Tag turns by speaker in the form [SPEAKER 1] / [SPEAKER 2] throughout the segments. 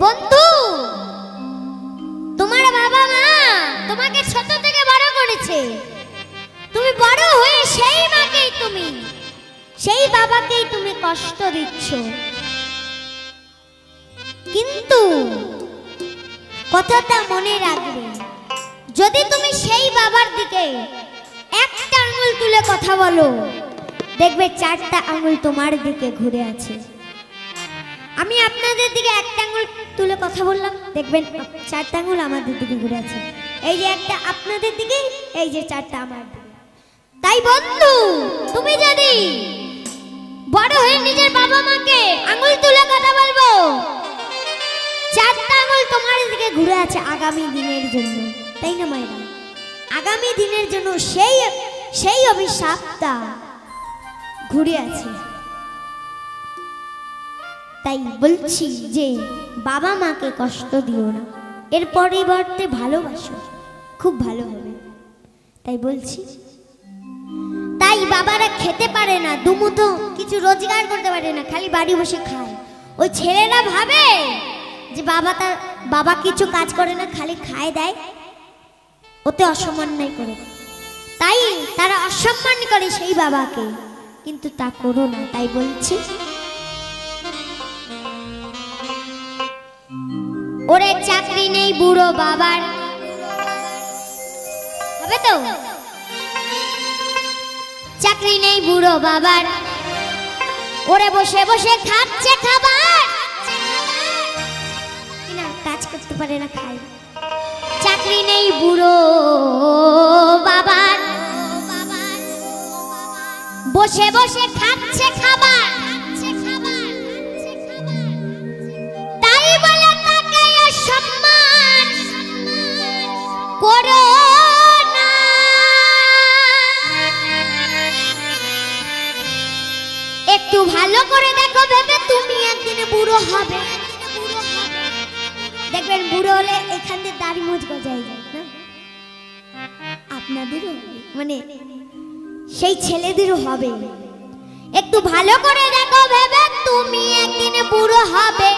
[SPEAKER 1] বন্ধু, তোমার বাবা মা তোমাকে ছোট থেকে বড় করেছে। তুমি বড় হয়ে সেই বাবাকেই তুমি কষ্ট দিচ্ছ। কিন্তু কথাটা মনে রাখবে, যদি তুমি সেই বাবার দিকে একটা আঙুল তুলে কথা বলো, দেখবে চারটা আঙুল তোমার দিকে ঘুরে আছে। আমি আপনাদের দিকে একটা আঙুল তুলে কথা বললাম, দেখবেন চারটা আঙুল আমাদের দিকে ঘুরে আছে। এই যে একটা আপনাদের দিকে, এই যে চারটা আমার দিকে। তাই বন্ধু, তুমি যদি বড় হয়ে নিজের বাবা মাকে আঙুল তুলে কথা বলবো, চারটা আঙুল তোমার দিকে ঘুরে আছে আগামী দিনের জন্য, তাই না মায়েরা? আগামী দিনের জন্য সেই অভিশাপটা ঘুরে আছে। তাই বলছি যে বাবা মাকে কষ্ট দিও না, এর পরিবর্তে ভালোবাসো, খুব ভালো হবে। তাই বলছি, তাই বাবারা খেতে পারে না, দুমুঠো কিছু রোজগার করতে পারে না, খালি বাড়ি বসে খায়। ওই ছেলেরা ভাবে যে বাবা কিছু কাজ করে না, খালি খায় দেয়, ওতে অসম্মান করে। তাই তারা অসম্মান করে সেই বাবাকে, কিন্তু তা করো না। তাই বলছি, ওরে চাকরি নেই বুড়ো বাবার, হবে তো? চাকরি নেই বুড়ো বাবার, ওরে বসে বসে খাচ্ছে খাবার, না কাজ করতে পারে না, খায়। চাকরি নেই বুড়ো বাবার, বসে বসে খাচ্ছে খাবার, তাই বলে তাকে অসম্মান করো না। একটু ভালো করে দেখো ভেবে, তুমি একদিনে বুড়ো হবে। দেখবেন বুড়ো হলে এখান থেকে দাড়ি মুছ গজায় যায় না? আপনাদেরও মানে সেই ছেলেদেরও হবে। একটু ভালো করে দেখো ভেবে, তুমি একদিনে বুড়ো হবে।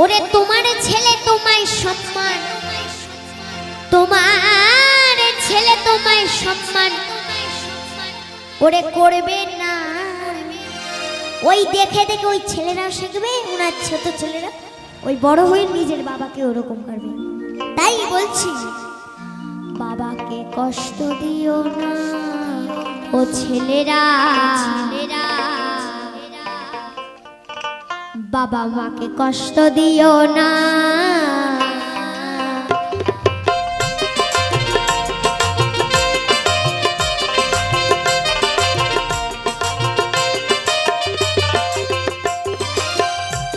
[SPEAKER 1] ওরে তোমার ছেলে তোমায় সম্মান, তোমার ছেলে তোমায় সম্মান ওরে করবে না। ওই দেখে দেখে ওই ছেলেরাও শিখবে, ওনার ছোট ছেলেরা ওই বড় হয়ে নিজের বাবাকে ওরকম করবে। তাই বলছি, বাবাকে কষ্ট দিও না ও ছেলেরা, বাবা মাকে কষ্ট দিও না।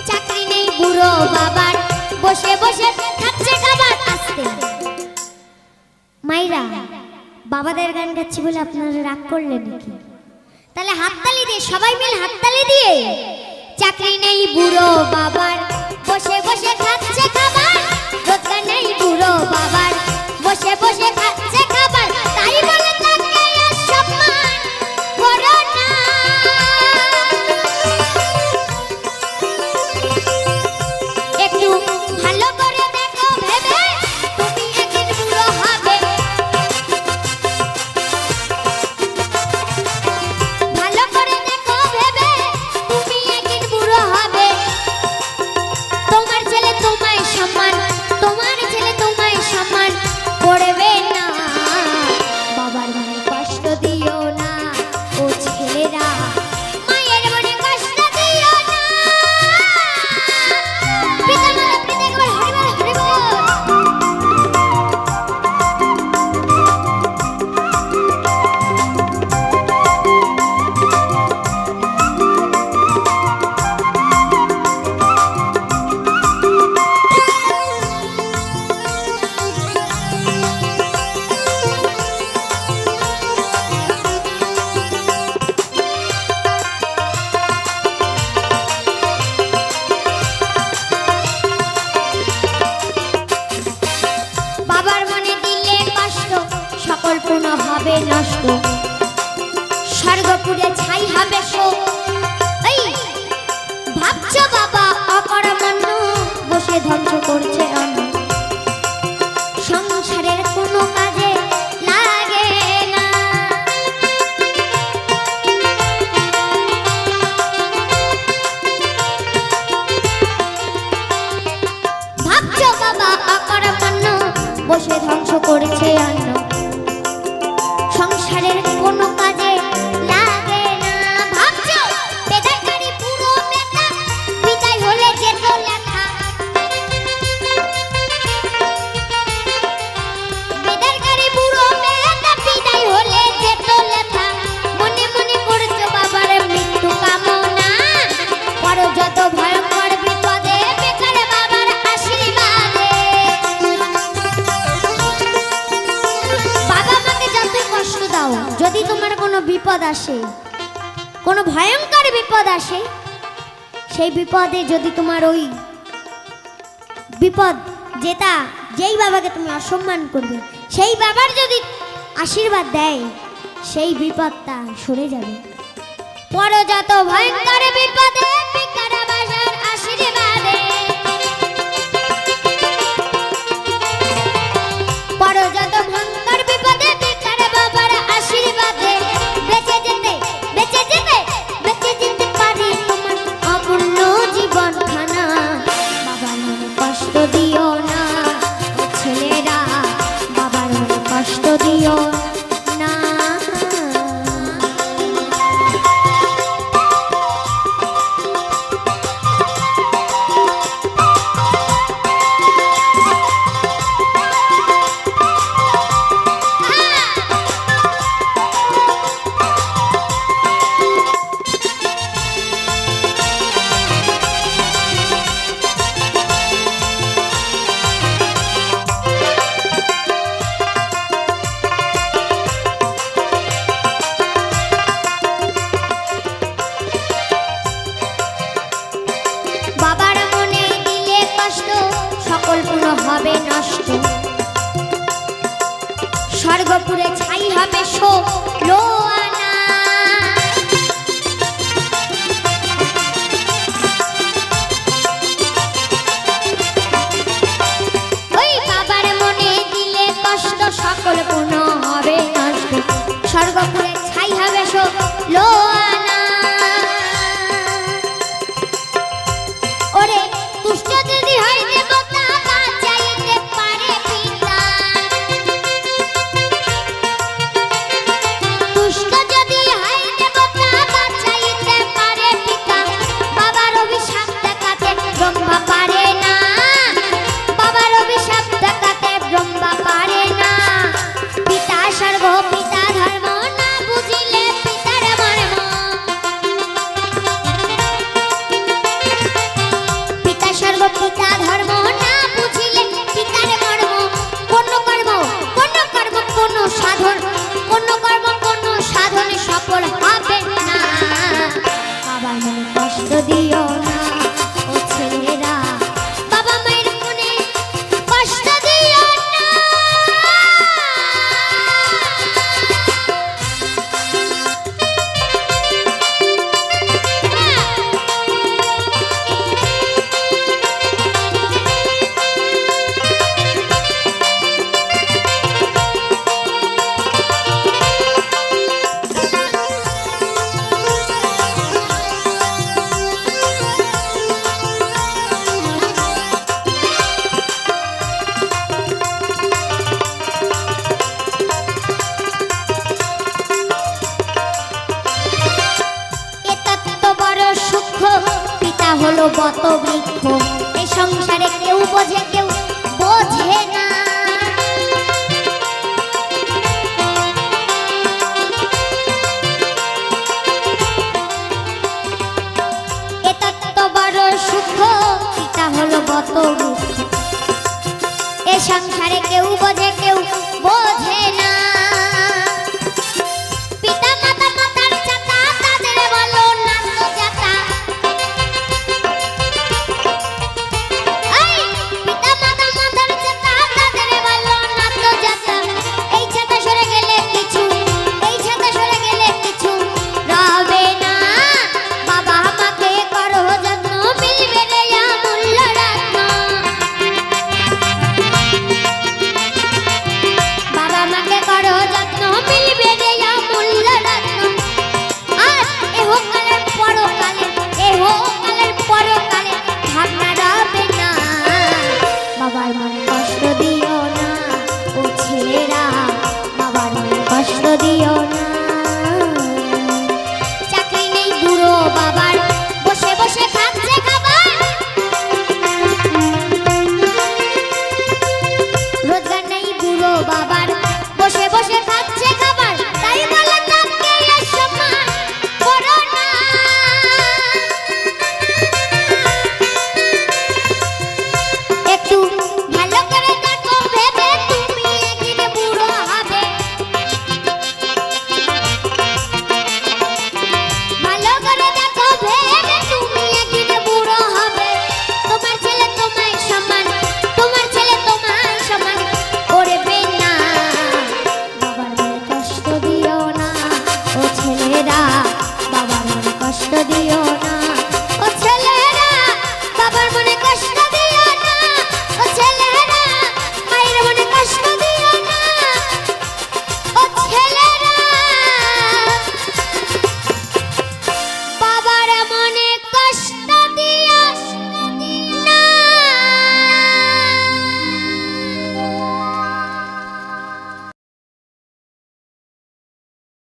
[SPEAKER 1] চাকরি নেই বুড়ো বাবার, বসে বসে খাচ্ছে খাবার। আসতে মাইরা, বাবাদের গান গাচ্ছি বলে আপনারা রাগ করলেন নাকি? তাহলে হাততালি দিয়ে, সবাই মিলে হাততালি দিয়ে, চাকরি নেই বুড়ো বাবার, বসে বসে খাচ্ছে খাবার। রোজগার নেই বুড়ো বাবার, বসে বসে খাচ্ছে খাবার, তাই বলে তাকে অসম্মান করো না। একটু ভালো করে দেখো ভেবে, তুমি একদিন বুড়ো হবে। ভালো করে দেখো ভেবে, তুমি একদিন বুড়ো হবে। তোমার ছেলে কিছু করেছে অন্য, সংসারের কোনো কাজে লাগে না। ভাবছো বেদাইকারি পুরো বেটা, বিদায় হলে যেত লেখা। বেদাইকারি পুরো বেটা, বিদায় হলে যেত লেখা। মনে মনে করছো বাবার মৃত্যু কামনা, করো যত ভয়ঙ্কর বিপদে বেকার বাবার আশীর্বাদে। বাবা মাকে যতই কষ্ট দাও, যদি তোমার কোনো বিপদ আসে, কোনো ভয়ঙ্কর বিপদ আসে, সেই বিপদে যদি তোমার ওই বিপদ যেটা যেই বাবাকে তুমি অসম্মান করবে, সেই বাবার যদি আশীর্বাদ দেয়, সেই বিপদটা সরে যাবে। পর যত ভয়ঙ্কর বিপদে বেকার বাবার আশীর্বাদে, পর যত ভয়ঙ্কর বিপদে বেকার বাবার আশীর্বাদে। বেঁচে যেতে বেঁচে যেতে বেঁচে যেতে পারি তোমার অপূর্ণ জীবন খানা। বাবার মনে কষ্ট দিও না ও ছেলেরা, বাবার মনে কষ্ট দিও না। বাবার মনে দিলে কষ্ট, সকল পূর্ণ হবে নষ্ট। স্বর্গপুরে ছাই হবে ষোলো আনা। ওই বাবার মনে দিলে কষ্ট, সকল পূর্ণ হবে নষ্ট। স্বর্গপুরে ছাই হবে ষোলো আনা। ওরে তুষ্ট যদি হয় দেবতা, বাঁচাইতে পারে পিতা। তুষ্ট যদি হয় দেবতা, বাঁচাইতে পারে পিতা। বাবার অভিশাপ দেখাতে ব্রহ্মা পারে না, বাবার অভিশাপ দেখাতে ব্রহ্মা পারে না। পিতা স্বর্গ পিতা ধর্ম, না বুঝিলে পিতার মর্ম। পিতা স্বর্গ পিতা ধর্ম, না বুঝিলে পিতার মর্ম। কোন কর্ম কোন সাধন, কোন কর্ম কোন সাধনে সফল হবে না। বাবার মনে কষ্ট দিও না ও ছেলেরা, বাবা মায়ের মনে কষ্ট দিও না। পিতা হলো বত বৃক্ষ, এই সংসারে কেউ বোঝে কেউ বোঝে না। এটা তো বড় সুখ, পিতা হলো বত বৃক্ষ, এই সংসারে কেউ বোঝে কেউ বোঝে না।